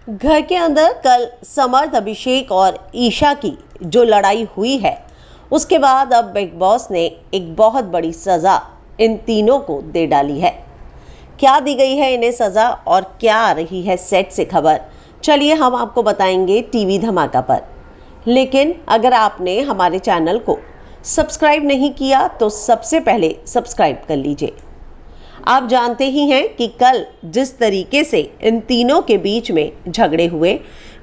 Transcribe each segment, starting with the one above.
घर के अंदर कल समर्थ, अभिषेक और ईशा की जो लड़ाई हुई है, उसके बाद अब बिग बॉस ने एक बहुत बड़ी सज़ा इन तीनों को दे डाली है। क्या दी गई है इन्हें सज़ा और क्या आ रही है सेट से खबर, चलिए हम आपको बताएंगे टीवी धमाका पर। लेकिन अगर आपने हमारे चैनल को सब्सक्राइब नहीं किया तो सबसे पहले सब्सक्राइब कर लीजिए। आप जानते ही हैं कि कल जिस तरीके से इन तीनों के बीच में झगड़े हुए,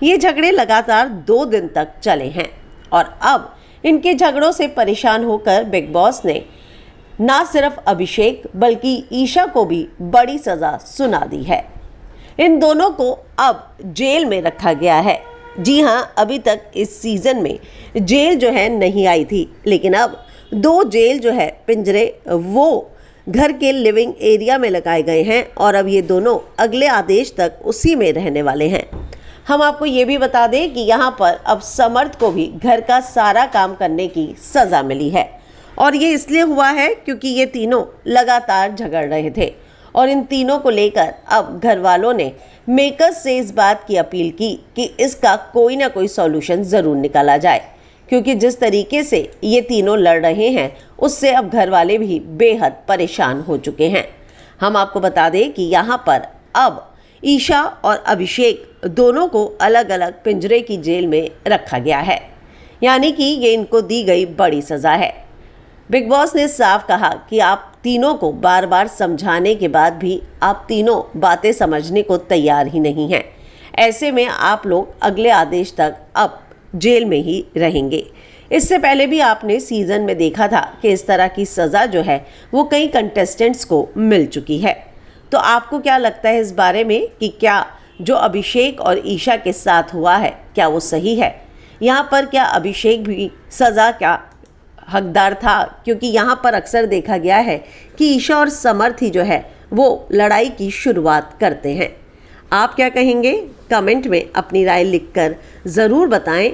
ये झगड़े लगातार 2 दिन तक चले हैं और अब इनके झगड़ों से परेशान होकर बिग बॉस ने ना सिर्फ अभिषेक बल्कि ईशा को भी बड़ी सज़ा सुना दी है। इन दोनों को अब जेल में रखा गया है। जी हाँ, अभी तक इस सीज़न में जेल जो है नहीं आई थी, लेकिन अब 2 जेल जो है पिंजरे वो घर के लिविंग एरिया में लगाए गए हैं और अब ये दोनों अगले आदेश तक उसी में रहने वाले हैं। हम आपको ये भी बता दें कि यहाँ पर अब समर्थ को भी घर का सारा काम करने की सज़ा मिली है और ये इसलिए हुआ है क्योंकि ये तीनों लगातार झगड़ रहे थे और इन तीनों को लेकर अब घर वालों ने मेकर्स से इस बात की अपील की कि इसका कोई ना कोई सॉल्यूशन ज़रूर निकाला जाए, क्योंकि जिस तरीके से ये तीनों लड़ रहे हैं उससे अब घर वाले भी बेहद परेशान हो चुके हैं। हम आपको बता दें कि यहाँ पर अब ईशा और अभिषेक दोनों को अलग अलग पिंजरे की जेल में रखा गया है, यानी कि ये इनको दी गई बड़ी सज़ा है। बिग बॉस ने साफ कहा कि आप तीनों को बार बार समझाने के बाद भी आप तीनों बातें समझने को तैयार ही नहीं हैं। ऐसे में आप लोग अगले आदेश तक अब जेल में ही रहेंगे। इससे पहले भी आपने सीज़न में देखा था कि इस तरह की सज़ा जो है वो कई कंटेस्टेंट्स को मिल चुकी है। तो आपको क्या लगता है इस बारे में कि क्या जो अभिषेक और ईशा के साथ हुआ है क्या वो सही है? यहाँ पर क्या अभिषेक भी सज़ा का हकदार था? क्योंकि यहाँ पर अक्सर देखा गया है कि ईशा और समर्थ ही जो है वो लड़ाई की शुरुआत करते हैं। आप क्या कहेंगे? कमेंट में अपनी राय लिखकर ज़रूर बताएं।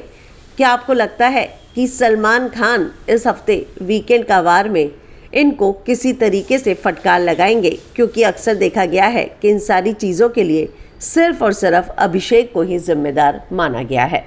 क्या आपको लगता है कि सलमान खान इस हफ्ते वीकेंड का वार में इनको किसी तरीके से फटकार लगाएंगे? क्योंकि अक्सर देखा गया है कि इन सारी चीज़ों के लिए सिर्फ़ और सिर्फ अभिषेक को ही जिम्मेदार माना गया है।